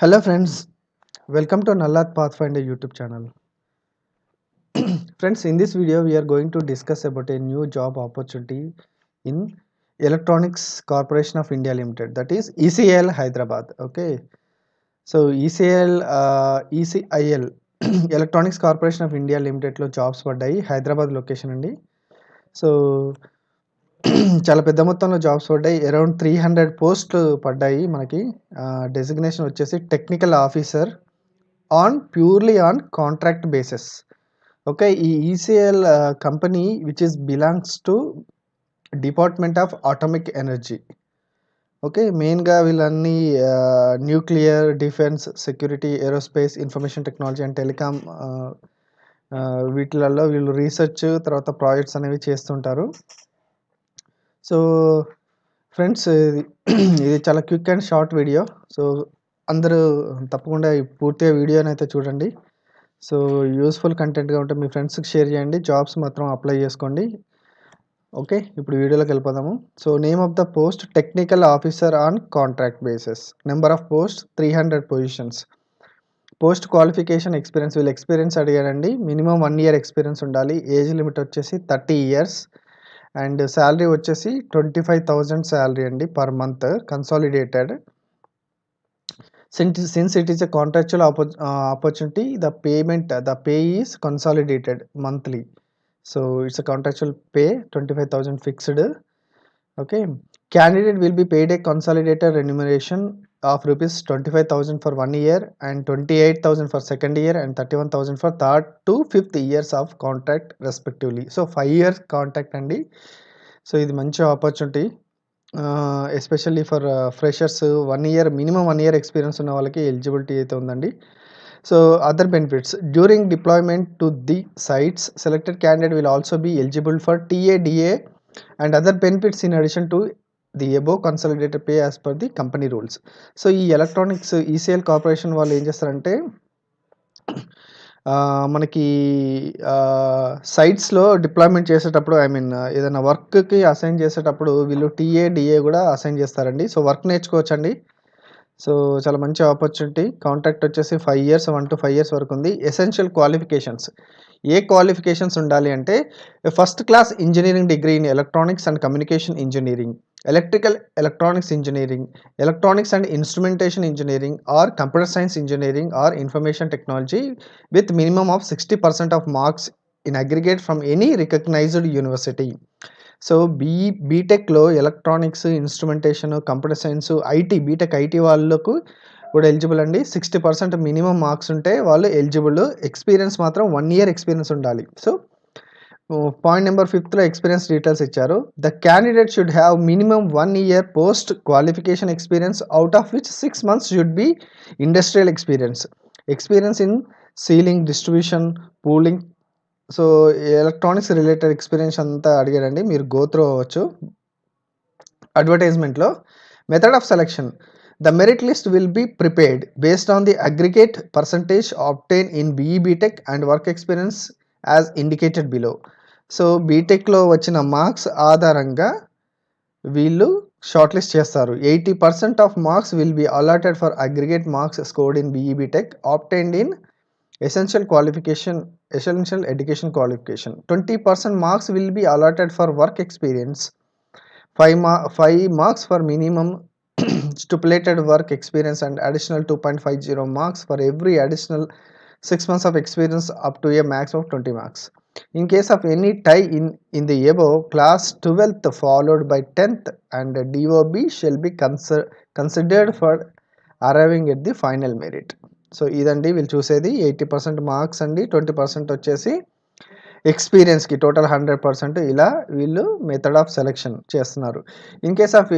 Hello friends, welcome to Nallat Pathfinder YouTube channel. Friends, in this video we are going to discuss about a new job opportunity in Electronics Corporation of India Limited, that is ECIL Hyderabad. Okay, so ECIL Electronics Corporation of India Limited లో jobs పడ్డాయి Hyderabad location అండి. So చాలా పెద్ద మొత్తంలో jobs పడ్డాయి, around 300 పోస్టులు పడ్డాయి మనకి. డెసిగ్నేషన్ వచ్చేసి technical officer purely on contract basis. Okay, ECL company which is belongs to Department of Atomic Energy. Okay, మెయిన్గా వీళ్ళన్నీ nuclear, defence, security, aerospace, information technology and telecom వీటిలలో వీళ్ళు రీసెర్చ్ తర్వాత ప్రాజెక్ట్స్ అనేవి చేస్తుంటారు. సో ఫ్రెండ్స్, ఇది చాలా quick and short video. So అందరూ తప్పకుండా పూర్తిగా వీడియోని అయితే చూడండి. సో యూస్ఫుల్ కంటెంట్గా ఉంటే మీ ఫ్రెండ్స్కి షేర్ చేయండి. జాబ్స్ మాత్రం అప్లై చేసుకోండి. ఓకే, ఇప్పుడు వీడియోలోకి వెళ్ళిపోదాము. So name of the post technical officer on contract basis. Number of post 300 positions. Post qualification experience, వీళ్ళు ఎక్స్పీరియన్స్ అడిగారండి. మినిమం 1 year ఎక్స్పీరియన్స్ ఉండాలి. ఏజ్ లిమిట్ వచ్చేసి 30 years అండ్ శాలరీ వచ్చేసి 25,000 శాలరీ అండి per month consolidated. Since it is a contractual opportunity, the pay is consolidated monthly. So it's a contractual pay, 25,000 fixed. Okay, candidate will be paid a consolidated remuneration of rupees 25,000 for 1 year and 28,000 for second year and 31,000 for third to fifth years of contract respectively. So 5 years contract అండి. So ఇది మంచి opportunity, especially for freshers. 1 year minimum 1 year experience ఉన్న వాళ్ళకి eligibility అయితే ఉందండి. So other benefits during deployment to the sites, selected candidate will also be eligible for TA and other benefits in addition to the above consolidated pay as per the company rules. So ఈ electronics ECL corporation వాళ్ళు ఏం చేస్తారంటే మనకి సైట్స్లో deployment చేసేటప్పుడు, ఏదైనా వర్క్కి assign చేసేటప్పుడు వీళ్ళు TA కూడా అసైన్ చేస్తారండి. So work నేర్చుకోవచ్చండి. సో చాలా మంచి ఆపర్చునిటీ. కాంట్రాక్ట్ వచ్చేసి 5 years, 1 to 5 years వరకు ఉంది. ఎసెన్షియల్ క్వాలిఫికేషన్స్, ఏ క్వాలిఫికేషన్స్ ఉండాలి అంటే first class engineering degree in electronics and communication engineering, electrical electronics engineering, electronics and instrumentation engineering or computer science engineering or information technology with minimum of 60% of marks in aggregate from any recognised university. So బీటెక్లో electronics, instrumentation, computer science, BTech IT వాళ్ళకు కూడా eligible అండి. 60% minimum marks ఉంటే వాళ్ళు eligible. Experience మాత్రం 1 year experience ఉండాలి. So point number 5లో experience details ఇచ్చారు. The candidate should have minimum 1 year post qualification experience, out of which 6 months should be industrial experience in ceiling, distribution, pooling. So electronics related experience అంతా అడిగారండి, మీరు go through అవ్వచ్చు. అడ్వర్టైజ్మెంట్లో method of selection, the merit list will be prepared based on the aggregate percentage obtain in BTech and work experience as indicated below. So బీటెక్లో వచ్చిన marks ఆధారంగా వీళ్ళు short list చేస్తారు. 80% of marks will be allotted for aggregate marks scored in BTech obtained in essential education qualification. 20% marks will be allotted for work experience, 5 marks for minimum stipulated work experience and additional 2.50 marks for every additional 6 months of experience up to a max of 20 marks. In case of any tie in the above, class 12th followed by 10th and DOB shall be considered for arriving at the final merit. So ఇదండి వీళ్ళు చూసేది. 80% marks అండి, 20% వచ్చేసి ఎక్స్పీరియన్స్కి, total 100%. ఇలా వీళ్ళు method of selection చేస్తున్నారు. In case of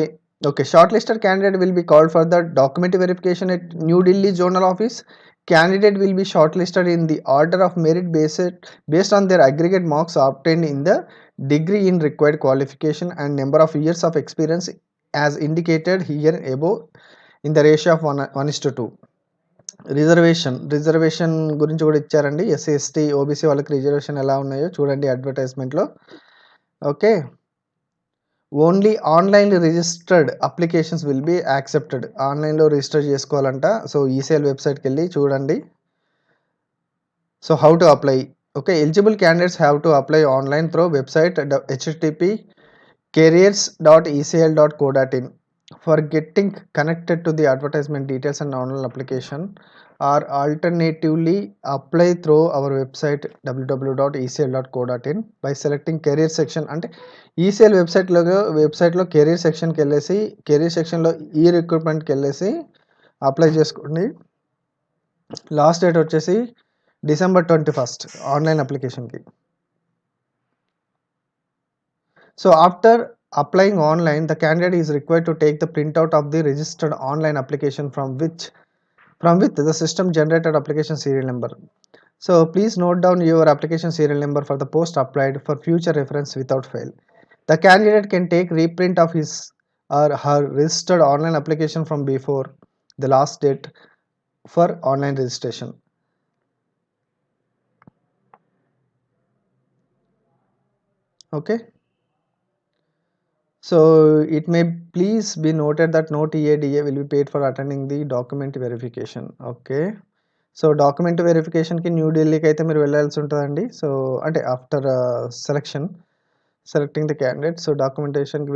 short listed candidate will be called for the document verification at new Delhi zonal office. Candidate will be shortlisted in the order of merit based on their aggregate marks obtained in the degree in required qualification and number of years of experience as indicated here above in the ratio of 1:2. Reservation గురించి కూడా ఇచ్చారండి. SC, ST, OBC వాళ్ళకి reservation ఎలా ఉన్నాయో చూడండి అడ్వర్టైజ్మెంట్లో. Okay, only ఆన్‌లైన్‌లో registered applications will be accepted. ఆన్‌లైన్‌లో register చేసుకోవాలంట. So, ECIL వెబ్‌సైట్‌కెళ్ళి చూడండి. So, how to apply? Okay. Eligible candidates have to apply online through website http careers.ecl.co.in for getting connected to the advertisement details and online application, or alternatively apply through our website www.ecl.co.in by selecting career section. అంటే ECIL వెబ్సైట్లో career సెక్షన్కి వెళ్ళేసి career సెక్షన్లో ఈ రిక్రూట్మెంట్కి వెళ్ళేసి apply చేసుకోండి. Last date వచ్చేసి December 21st ఆన్లైన్ అప్లికేషన్కి. So after applying online, the candidate is required to take the printout of the registered online application from with the system generated application serial number. So please note down your application serial number for the post applied for future reference without fail. The candidate can take reprint of his or her registered online application from before the last date for online registration. Okay. So it may please be noted that no TADA will be paid for attending the document verification. Okay. So document వెరిఫికేషన్కి న్యూఢిల్లీకి అయితే మీరు వెళ్ళాల్సి ఉంటుందండి. So అంటే after selecting the candidate, so డాక్యుమెంటేషన్కి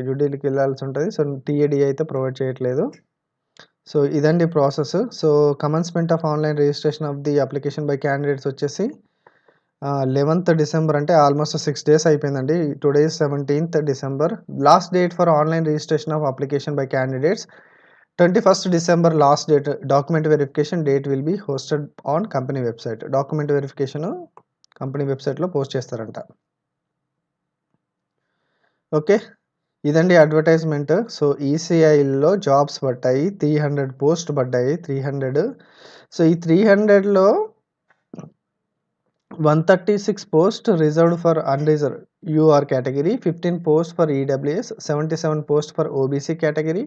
న్యూఢిల్లీకి వెళ్ళాల్సి ఉంటుంది. సో టీఏడి అయితే ప్రొవైడ్ చేయట్లేదు. సో ఇదండి process. So commencement of online registration of the application by candidates వచ్చేసి 11th December, అంటే ఆల్మోస్ట్ 6 days అయిపోయిందండి. Today 17th December. Last date for online registration of application by candidates 21st December last date. Document verification date will B hosted on company website. Document verification company వెబ్సైట్లో post చేస్తారంట. Okay. ఇదండి advertisement. So ఈసీఐలో jobs పడ్డాయి, 300 post పడ్డాయి. 300. So ఈ 300లో 136 posts reserved for unreserved UR category, 15 posts for EWS, 77 posts for OBC category,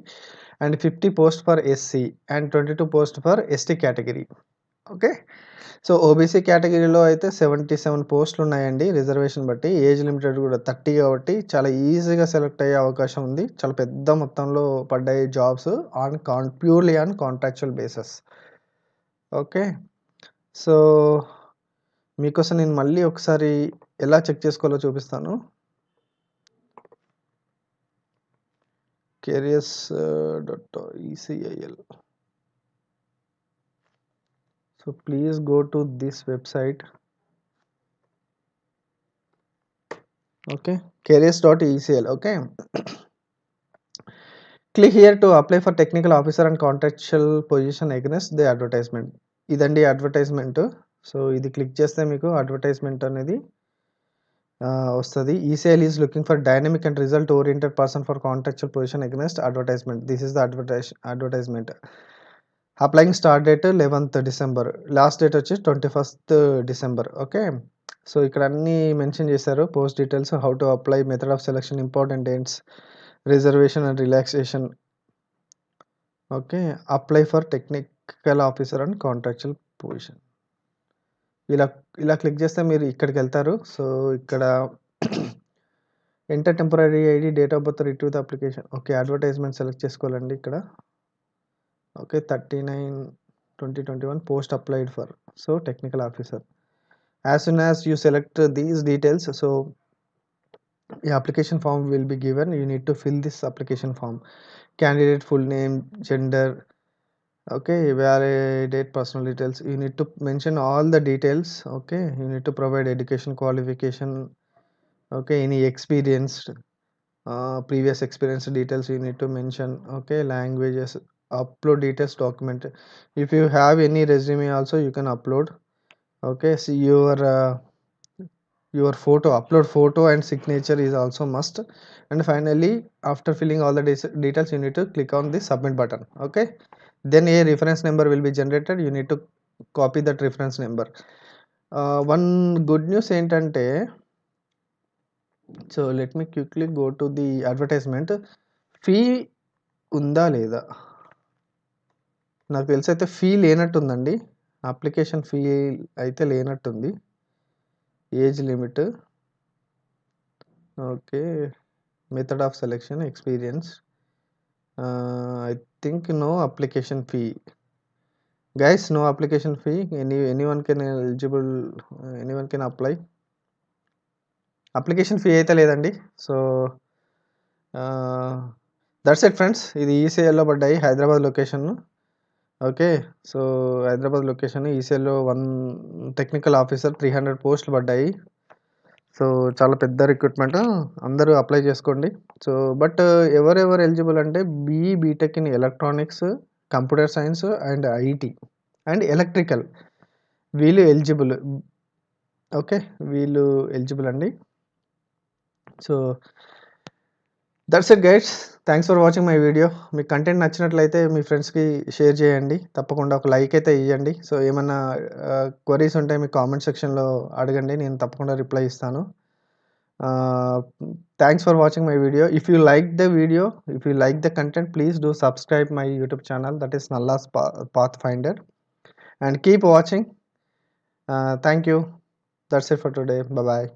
and 50 posts for SC, and 22 posts for ST category. Okay. So OBC కేటగిరీలో అయితే 77 పోస్టులు ఉన్నాయండి reservation బట్టి. Age limited కూడా 30 కాబట్టి చాలా ఈజీగా సెలెక్ట్ అయ్యే అవకాశం ఉంది. చాలా పెద్ద మొత్తంలో పడ్డాయి jobs purely on contractual basis. Okay. So మీకోసం నేను మళ్ళీ ఒకసారి ఎలా చెక్ చేసుకోవాలో చూపిస్తాను. careers.ecil. So please go to this website. Okay, careers.ecil. Okay. Click here to apply for technical officer and contractual position against the advertisement. ఇదండి advertisement. So ఇది click చేస్తే మీకు అడ్వర్టైజ్మెంట్ అనేది వస్తుంది. ECIL is looking for dynamic and result oriented person for contractual position against advertisement. This is the advertisement. Applying start date 11th December, last date వచ్చి 21st December. Okay. So ఇక్కడ అన్నీ mention చేశారు. Post details, how to apply, method of selection, important dates, reservation and relaxation. Okay. Apply for technical officer and contractual position. ఇలా click చేస్తే మీరు ఇక్కడికి వెళ్తారు. So ఇక్కడ enter temporary ID, date of birth, retrieve the application. Okay. Advertisement select చేసుకోవాలండి ఇక్కడ. Okay. 39/2021 post applied for so technical officer. As soon as you select these details, so ఈ application form will be given. You need to fill this application form. Candidate full name, gender, okay, validate personal details. You need to mention all the details. Okay, you need to provide education qualification. Okay, any experience, previous experience details you need to mention. Okay, languages, upload details document. If you have any resume also you can upload. Okay, see your photo, upload photo and signature is also must. And finally, after filling all the details, you need to click on the submit button. Okay, then a reference number will be generated. You need to copy that reference number. One good news ఏంటంటే, so let me quickly go to the advertisement. Fee ఉందా లేదా? నాకు తెలిసి అయితే fee లేనట్టుందండి. Application fee అయితే లేనట్టుంది. Age limit. Okay. Method of selection, experience. I think no application fee. Guys, no application fee. Anyone can eligible. Anyone can apply. Application fee అయితే లేదండి. So that's it friends. ఇది ఈసీఎల్లో పడ్డాయి Hyderabad location. Okay. So Hyderabad location ఈసీఎల్లో 1 technical officer 300 పోస్టులు పడ్డాయి. So చాలా పెద్ద రిక్రూట్మెంట్. అందరూ అప్లై చేసుకోండి. సో బట్ ఎవరెవరు ఎలిజిబుల్ అంటే BE BTech in electronics, computer science and IT and electrical వీళ్ళు ఎలిజిబుల్. ఓకే, వీళ్ళు ఎలిజిబుల్ అండి. So that's it guides. Thanks for watching my video. మీకు కంటెంట్ నచ్చినట్లయితే మీ ఫ్రెండ్స్కి షేర్ చేయండి. తప్పకుండా ఒక లైక్ అయితే ఇవ్వండి. సో ఏమన్నా క్వరీస్ ఉంటే మీ కామెంట్ సెక్షన్లో అడగండి, నేను తప్పకుండా రిప్లై ఇస్తాను. Thanks for watching my video. If you like the video, if you like the content, please do subscribe my YouTube channel, that is Nalla's path finder, and keep watching. Thank you. That's it for today. Bye bye.